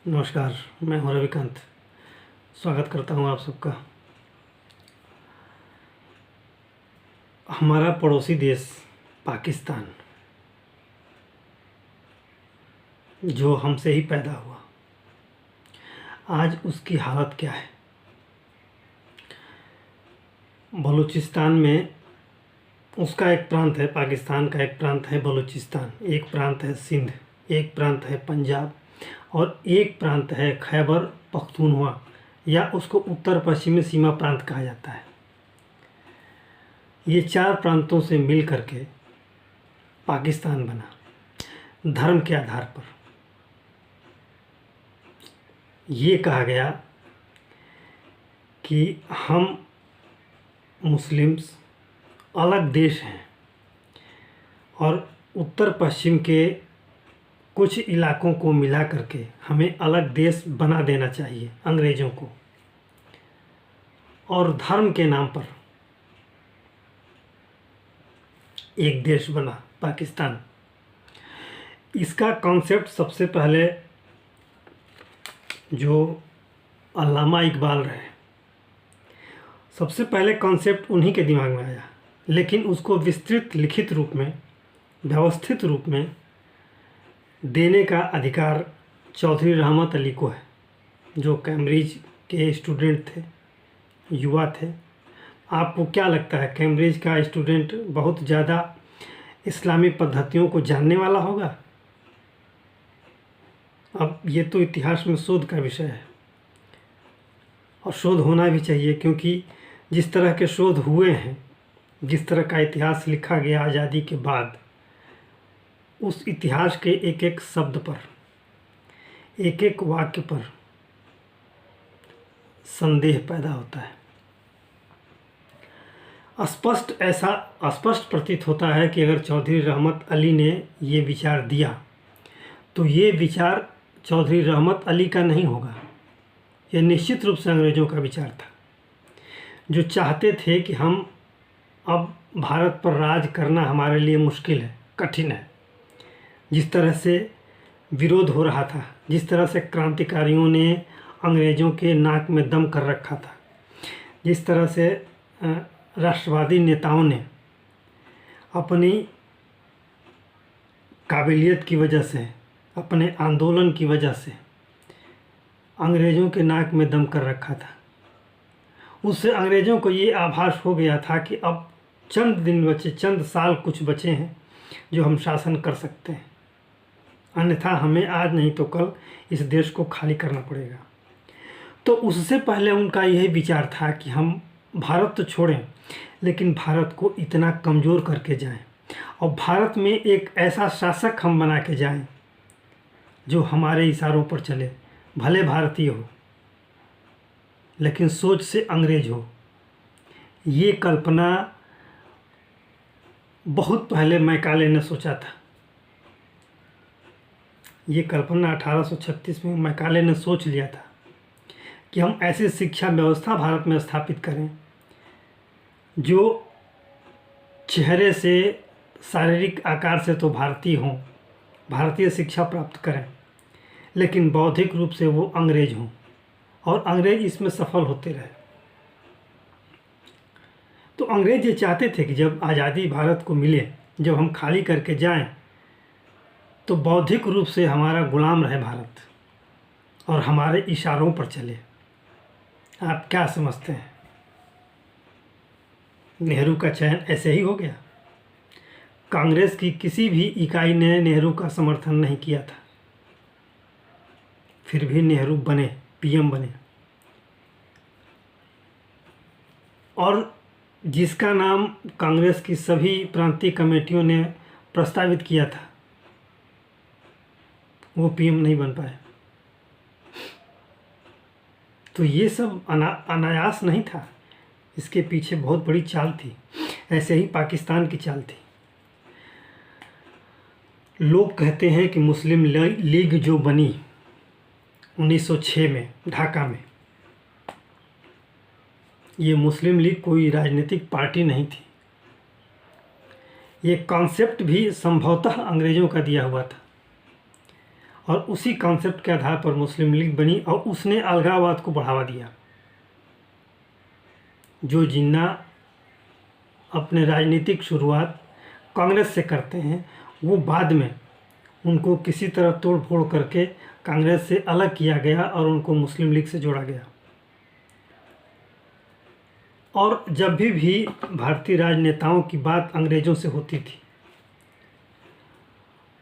नमस्कार। मैं हूं रविकांत। स्वागत करता हूं आप सबका। हमारा पड़ोसी देश पाकिस्तान, जो हमसे ही पैदा हुआ, आज उसकी हालत क्या है। बलूचिस्तान में उसका एक प्रांत है, पाकिस्तान का एक प्रांत है बलूचिस्तान, एक प्रांत है सिंध, एक प्रांत है पंजाब और एक प्रांत है खैबर पख्तूनख्वा, या उसको उत्तर पश्चिमी सीमा प्रांत कहा जाता है। ये चार प्रांतों से मिल करके पाकिस्तान बना, धर्म के आधार पर। ये कहा गया कि हम मुस्लिम्स अलग देश हैं और उत्तर पश्चिम के कुछ इलाकों को मिला करके हमें अलग देश बना देना चाहिए अंग्रेज़ों को, और धर्म के नाम पर एक देश बना पाकिस्तान। इसका कॉन्सेप्ट सबसे पहले जो अल्लामा इकबाल रहे, सबसे पहले कॉन्सेप्ट उन्हीं के दिमाग में आया, लेकिन उसको विस्तृत लिखित रूप में, व्यवस्थित रूप में देने का अधिकार चौधरी रहमत अली को है, जो कैम्ब्रिज के स्टूडेंट थे, युवा थे। आपको क्या लगता है, कैम्ब्रिज का स्टूडेंट बहुत ज़्यादा इस्लामी पद्धतियों को जानने वाला होगा? अब ये तो इतिहास में शोध का विषय है और शोध होना भी चाहिए, क्योंकि जिस तरह के शोध हुए हैं, जिस तरह का इतिहास लिखा गया आज़ादी के बाद, उस इतिहास के एक एक शब्द पर, एक एक वाक्य पर संदेह पैदा होता है। स्पष्ट प्रतीत होता है कि अगर चौधरी रहमत अली ने ये विचार दिया तो ये विचार चौधरी रहमत अली का नहीं होगा, ये निश्चित रूप से अंग्रेज़ों का विचार था, जो चाहते थे कि हम अब भारत पर राज करना हमारे लिए मुश्किल है, कठिन है। जिस तरह से विरोध हो रहा था, जिस तरह से क्रांतिकारियों ने अंग्रेज़ों के नाक में दम कर रखा था, जिस तरह से राष्ट्रवादी नेताओं ने अपनी काबिलियत की वजह से, अपने आंदोलन की वजह से अंग्रेज़ों के नाक में दम कर रखा था, उससे अंग्रेज़ों को ये आभास हो गया था कि अब चंद दिन बचे, चंद साल कुछ बचे हैं जो हम शासन कर सकते हैं, अन्यथा हमें आज नहीं तो कल इस देश को खाली करना पड़ेगा। तो उससे पहले उनका यही विचार था कि हम भारत तो छोड़ें, लेकिन भारत को इतना कमज़ोर करके जाएं और भारत में एक ऐसा शासक हम बना के जाएं जो हमारे इशारों पर चले, भले भारतीय हो लेकिन सोच से अंग्रेज हो। ये कल्पना बहुत पहले मैकाले ने सोचा था। ये कल्पना 1836 में मैकाले ने सोच लिया था कि हम ऐसी शिक्षा व्यवस्था भारत में स्थापित करें जो चेहरे से, शारीरिक आकार से तो भारतीय हों, भारतीय शिक्षा प्राप्त करें, लेकिन बौद्धिक रूप से वो अंग्रेज हों और अंग्रेज इसमें सफल होते रहे। तो अंग्रेज ये चाहते थे कि जब आज़ादी भारत को मिले, जब हम खाली करके जाएं, तो बौद्धिक रूप से हमारा गुलाम रहे भारत और हमारे इशारों पर चले। आप क्या समझते हैं? नेहरू का चयन ऐसे ही हो गया? कांग्रेस की किसी भी इकाई ने नेहरू का समर्थन नहीं किया था, फिर भी नेहरू बने, पीएम बने, और जिसका नाम कांग्रेस की सभी प्रांतीय कमेटियों ने प्रस्तावित किया था वो पीएम नहीं बन पाए। तो ये सब अनायास नहीं था, इसके पीछे बहुत बड़ी चाल थी। ऐसे ही पाकिस्तान की चाल थी। लोग कहते हैं कि मुस्लिम लीग जो बनी 1906 में ढाका में, ये मुस्लिम लीग कोई राजनीतिक पार्टी नहीं थी। ये कॉन्सेप्ट भी संभवतः अंग्रेज़ों का दिया हुआ था और उसी कॉन्सेप्ट के आधार पर मुस्लिम लीग बनी और उसने अलगाववाद को बढ़ावा दिया। जो जिन्ना अपने राजनीतिक शुरुआत कांग्रेस से करते हैं, वो बाद में उनको किसी तरह तोड़ फोड़ करके कांग्रेस से अलग किया गया और उनको मुस्लिम लीग से जोड़ा गया। और जब भी भारतीय राजनेताओं की बात अंग्रेज़ों से होती थी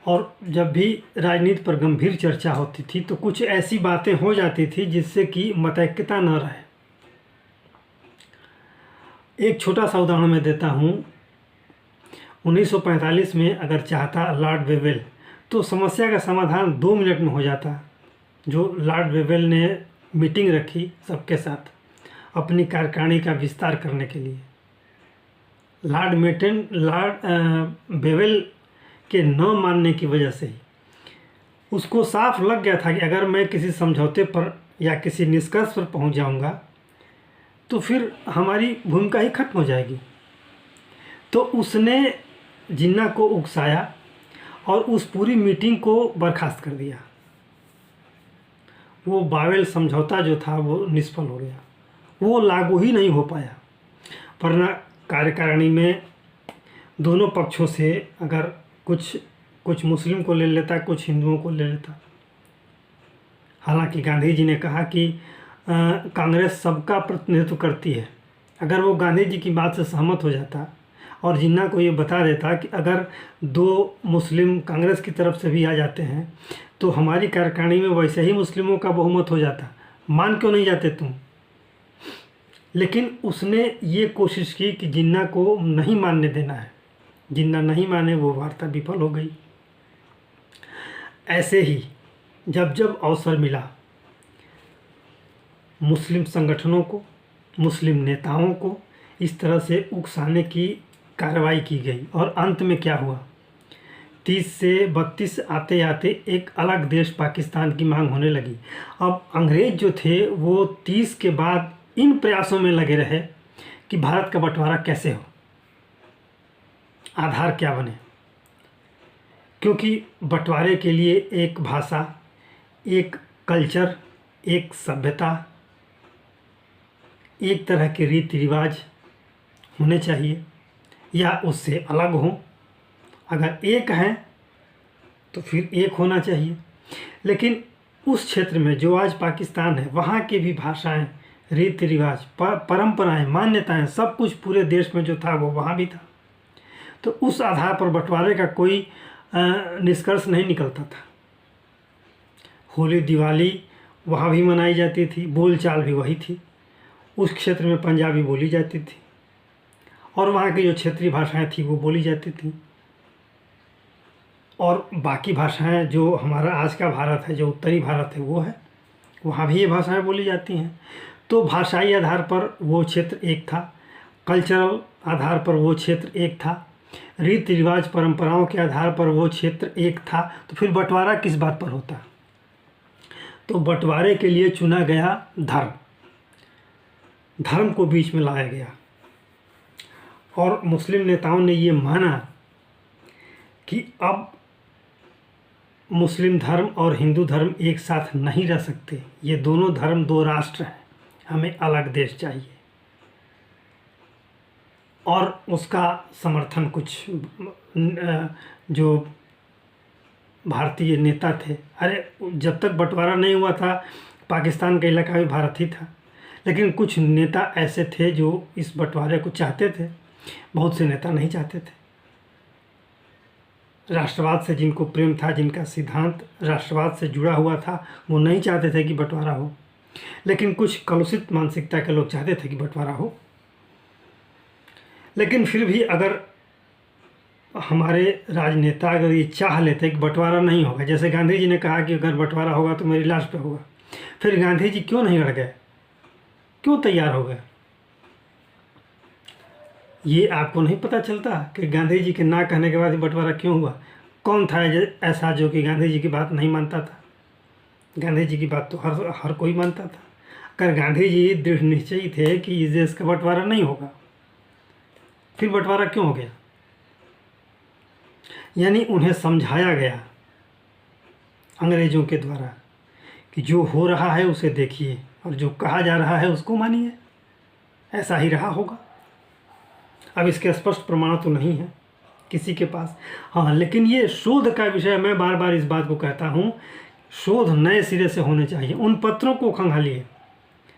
और जब भी राजनीति पर गंभीर चर्चा होती थी तो कुछ ऐसी बातें हो जाती थी जिससे कि मतैक्यता न रहे। एक छोटा सा उदाहरण मैं देता हूँ। 1945 में अगर चाहता लॉर्ड वेवेल तो समस्या का समाधान 2 मिनट में हो जाता। जो लॉर्ड वेवेल ने मीटिंग रखी सबके साथ अपनी कार्यकारिणी का विस्तार करने के लिए, लॉर्ड वेवेल के न मानने की वजह से ही उसको साफ लग गया था कि अगर मैं किसी समझौते पर या किसी निष्कर्ष पर पहुंच जाऊंगा तो फिर हमारी भूमिका ही खत्म हो जाएगी। तो उसने जिन्ना को उकसाया और उस पूरी मीटिंग को बर्खास्त कर दिया। वो बावेल समझौता जो था वो निष्फल हो गया, वो लागू ही नहीं हो पाया। वरना कार्यकारिणी में दोनों पक्षों से अगर कुछ मुस्लिम को ले लेता, कुछ हिंदुओं को ले लेता। हालांकि गांधी जी ने कहा कि कांग्रेस सबका प्रतिनिधित्व करती है। अगर वो गांधी जी की बात से सहमत हो जाता और जिन्ना को ये बता देता कि अगर 2 मुस्लिम कांग्रेस की तरफ से भी आ जाते हैं तो हमारी कार्यकारिणी में वैसे ही मुस्लिमों का बहुमत हो जाता, मान क्यों नहीं जाते तुम। लेकिन उसने ये कोशिश की कि जिन्ना को नहीं मानने देना है। जिन्ना नहीं माने, वो वार्ता विफल हो गई। ऐसे ही जब जब अवसर मिला मुस्लिम संगठनों को, मुस्लिम नेताओं को इस तरह से उकसाने की कार्रवाई की गई। और अंत में क्या हुआ, 30 से 32 आते आते एक अलग देश पाकिस्तान की मांग होने लगी। अब अंग्रेज़ जो थे वो 30 के बाद इन प्रयासों में लगे रहे कि भारत का बंटवारा कैसे हो, आधार क्या बने। क्योंकि बंटवारे के लिए एक भाषा, एक कल्चर, एक सभ्यता, एक तरह के रीति रिवाज होने चाहिए या उससे अलग हों। अगर एक हैं तो फिर एक होना चाहिए। लेकिन उस क्षेत्र में जो आज पाकिस्तान है, वहाँ की भी भाषाएं, रीति रिवाज, परंपराएं, मान्यताएं, सब कुछ पूरे देश में जो था वो वहाँ भी था। तो उस आधार पर बंटवारे का कोई निष्कर्ष नहीं निकलता था। होली दिवाली वहाँ भी मनाई जाती थी, बोलचाल भी वही थी। उस क्षेत्र में पंजाबी बोली जाती थी और वहाँ की जो क्षेत्रीय भाषाएं थी वो बोली जाती थी। और बाकी भाषाएं जो हमारा आज का भारत है, जो उत्तरी भारत है, वो है, वहाँ भी ये भाषाएं बोली जाती हैं। तो भाषाई आधार पर वो क्षेत्र एक था, कल्चरल आधार पर वो क्षेत्र एक था, रीति रिवाज परंपराओं के आधार पर वो क्षेत्र एक था। तो फिर बंटवारा किस बात पर होता। तो बंटवारे के लिए चुना गया धर्म, धर्म को बीच में लाया गया। और मुस्लिम नेताओं ने ये माना कि अब मुस्लिम धर्म और हिंदू धर्म एक साथ नहीं रह सकते, ये दोनों धर्म 2 राष्ट्र हैं, हमें अलग देश चाहिए। और उसका समर्थन कुछ जो भारतीय नेता थे, अरे जब तक बंटवारा नहीं हुआ था पाकिस्तान का इलाका भी भारत ही था, लेकिन कुछ नेता ऐसे थे जो इस बंटवारे को चाहते थे, बहुत से नेता नहीं चाहते थे। राष्ट्रवाद से जिनको प्रेम था, जिनका सिद्धांत राष्ट्रवाद से जुड़ा हुआ था, वो नहीं चाहते थे कि बंटवारा हो। लेकिन कुछ कलुषित मानसिकता के लोग चाहते थे कि बंटवारा हो। लेकिन फिर भी अगर हमारे राजनेता अगर ये चाह लेते कि बंटवारा नहीं होगा, जैसे गांधी जी ने कहा कि अगर बंटवारा होगा तो मेरी लाश पे होगा, फिर गांधी जी क्यों नहीं अड़ गए, क्यों तैयार हो गए? ये आपको नहीं पता चलता कि गांधी जी के ना कहने के बाद ही बंटवारा क्यों हुआ? कौन था ऐसा जो कि गांधी जी की बात नहीं मानता था? गांधी जी की बात तो हर कोई मानता था। अगर गांधी जी दृढ़ निश्चयी थे कि इस देश का बंटवारा नहीं होगा, फिर बंटवारा क्यों हो गया? यानी उन्हें समझाया गया अंग्रेज़ों के द्वारा कि जो हो रहा है उसे देखिए और जो कहा जा रहा है उसको मानिए। ऐसा ही रहा होगा। अब इसके स्पष्ट प्रमाण तो नहीं है किसी के पास। हाँ, लेकिन ये शोध का विषय, मैं बार बार इस बात को कहता हूँ, शोध नए सिरे से होने चाहिए। उन पत्रों को खंगालिए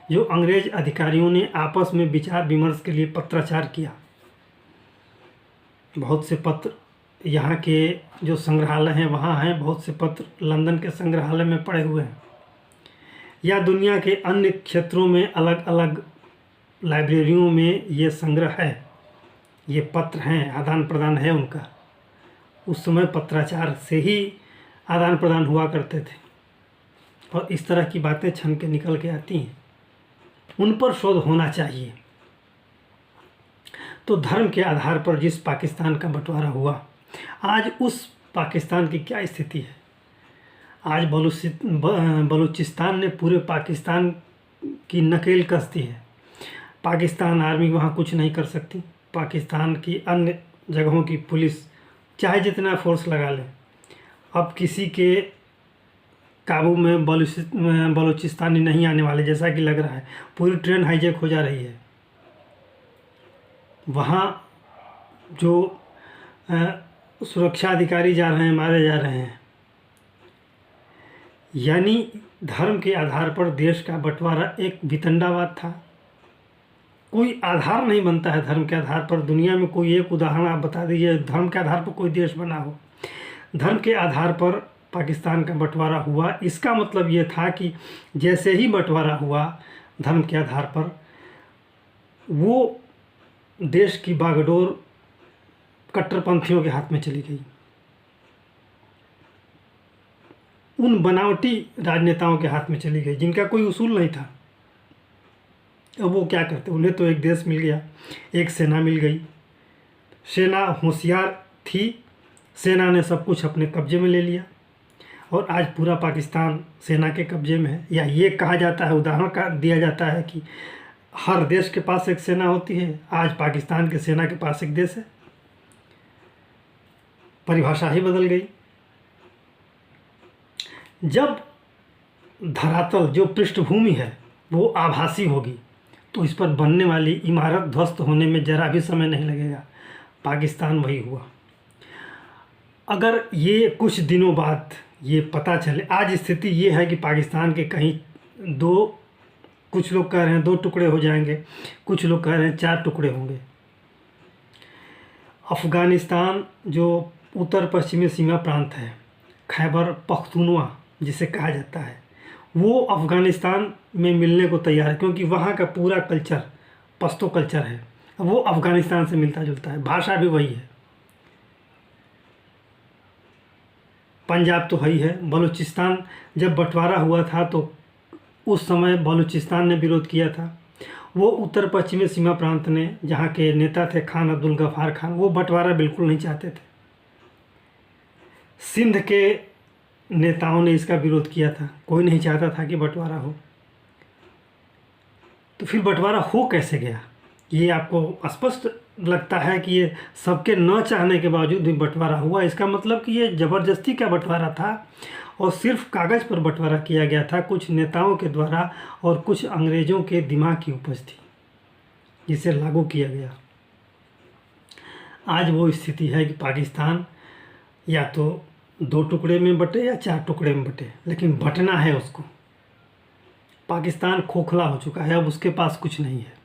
जो अंग्रेज अधिकारियों ने आपस में विचार विमर्श के लिए पत्राचार किया। बहुत से पत्र यहाँ के जो संग्रहालय हैं वहाँ हैं, बहुत से पत्र लंदन के संग्रहालय में पड़े हुए हैं, या दुनिया के अन्य क्षेत्रों में अलग अलग लाइब्रेरियों में ये संग्रह है, ये पत्र हैं, आदान प्रदान है उनका। उस समय पत्राचार से ही आदान प्रदान हुआ करते थे और इस तरह की बातें छन के निकल के आती हैं। उन पर शोध होना चाहिए। तो धर्म के आधार पर जिस पाकिस्तान का बंटवारा हुआ, आज उस पाकिस्तान की क्या स्थिति है? आज बलूचिस्तान ने पूरे पाकिस्तान की नकेल कस दी है। पाकिस्तान आर्मी वहाँ कुछ नहीं कर सकती। पाकिस्तान की अन्य जगहों की पुलिस चाहे जितना फोर्स लगा ले, अब किसी के काबू में बलूचिस्तानी नहीं आने वाले, जैसा कि लग रहा है। पूरी ट्रेन हाईजैक हो जा रही है। वहाँ जो सुरक्षा अधिकारी जा रहे हैं, मारे जा रहे हैं। यानी धर्म के आधार पर देश का बंटवारा एक वितंडावाद था। कोई आधार नहीं बनता है धर्म के आधार पर। दुनिया में कोई एक उदाहरण आप बता दीजिए धर्म के आधार पर कोई देश बना हो। धर्म के आधार पर पाकिस्तान का बंटवारा हुआ, इसका मतलब ये था कि जैसे ही बंटवारा हुआ धर्म के आधार पर, वो देश की बागडोर कट्टरपंथियों के हाथ में चली गई। उन बनावटी राजनेताओं के हाथ में चली गई जिनका कोई उसूल नहीं था। अब वो क्या करते? उन्हें तो एक देश मिल गया, एक सेना मिल गई। सेना होशियार थी, सेना ने सब कुछ अपने कब्जे में ले लिया और आज पूरा पाकिस्तान सेना के कब्जे में है। या ये कहा जाता है, उदाहरण का दिया जाता है कि हर देश के पास एक सेना होती है। आज पाकिस्तान के सेना के पास एक देश है। परिभाषा ही बदल गई। जब धरातल, जो पृष्ठभूमि है, वो आभासी होगी तो इस पर बनने वाली इमारत ध्वस्त होने में ज़रा भी समय नहीं लगेगा। पाकिस्तान वही हुआ। अगर ये कुछ दिनों बाद ये पता चले, आज स्थिति ये है कि पाकिस्तान के कहीं दो, कुछ लोग कह रहे हैं 2 टुकड़े हो जाएंगे, कुछ लोग कह रहे हैं 4 टुकड़े होंगे। अफ़गानिस्तान जो उत्तर पश्चिमी सीमा प्रांत है, खैबर पख्तूनवा जिसे कहा जाता है, वो अफ़गानिस्तान में मिलने को तैयार है, क्योंकि वहाँ का पूरा कल्चर पश्तो कल्चर है। वो अफ़गानिस्तान से मिलता जुलता है, भाषा भी वही है। पंजाब तो है ही है। बलूचिस्तान जब बंटवारा हुआ था तो उस समय बलूचिस्तान ने विरोध किया था। वो उत्तर पश्चिमी सीमा प्रांत ने, जहाँ के नेता थे खान अब्दुल गफ़ार खान, वो बंटवारा बिल्कुल नहीं चाहते थे। सिंध के नेताओं ने इसका विरोध किया था, कोई नहीं चाहता था कि बंटवारा हो। तो फिर बंटवारा हो कैसे गया? ये आपको स्पष्ट लगता है कि ये सबके न चाहने के बावजूद भी बंटवारा हुआ। इसका मतलब कि ये ज़बरदस्ती का बंटवारा था और सिर्फ कागज़ पर बंटवारा किया गया था, कुछ नेताओं के द्वारा और कुछ अंग्रेज़ों के दिमाग की उपज थी जिसे लागू किया गया। आज वो स्थिति है कि पाकिस्तान या तो 2 टुकड़े में बटे या 4 टुकड़े में बटे, लेकिन बंटना है उसको। पाकिस्तान खोखला हो चुका है, अब उसके पास कुछ नहीं है।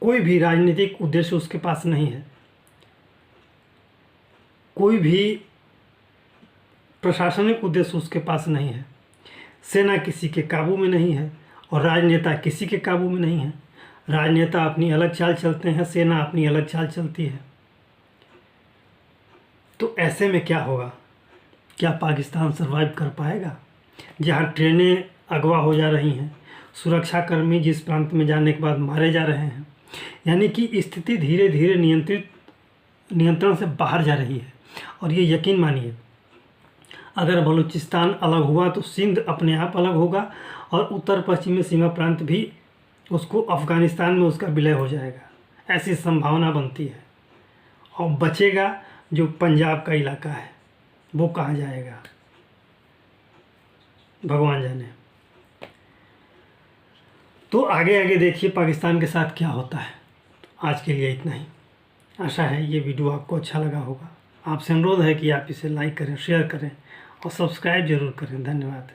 कोई भी राजनीतिक उद्देश्य उसके पास नहीं है। कोई भी प्रशासनिक उद्देश्य उसके पास नहीं है। सेना किसी के काबू में नहीं है और राजनेता किसी के काबू में नहीं है। राजनेता अपनी अलग चाल चलते हैं, सेना अपनी अलग चाल चलती है। तो ऐसे में क्या होगा? क्या पाकिस्तान सर्वाइव कर पाएगा? जहाँ ट्रेनें अगवा हो जा रही हैं, सुरक्षाकर्मी जिस प्रांत में जाने के बाद मारे जा रहे हैं, यानी कि स्थिति धीरे धीरे नियंत्रण से बाहर जा रही है। और ये यकीन मानिए, अगर बलूचिस्तान अलग हुआ तो सिंध अपने आप अलग होगा और उत्तर पश्चिमी सीमा प्रांत भी उसको अफ़गानिस्तान में उसका विलय हो जाएगा। ऐसी संभावना बनती है। और बचेगा जो पंजाब का इलाका है, वो कहाँ जाएगा? भगवान जाने। तो आगे आगे देखिए पाकिस्तान के साथ क्या होता है। आज के लिए इतना ही। आशा है ये वीडियो आपको अच्छा लगा होगा। आपसे अनुरोध है कि आप इसे लाइक करें, शेयर करें और सब्सक्राइब जरूर करें। धन्यवाद।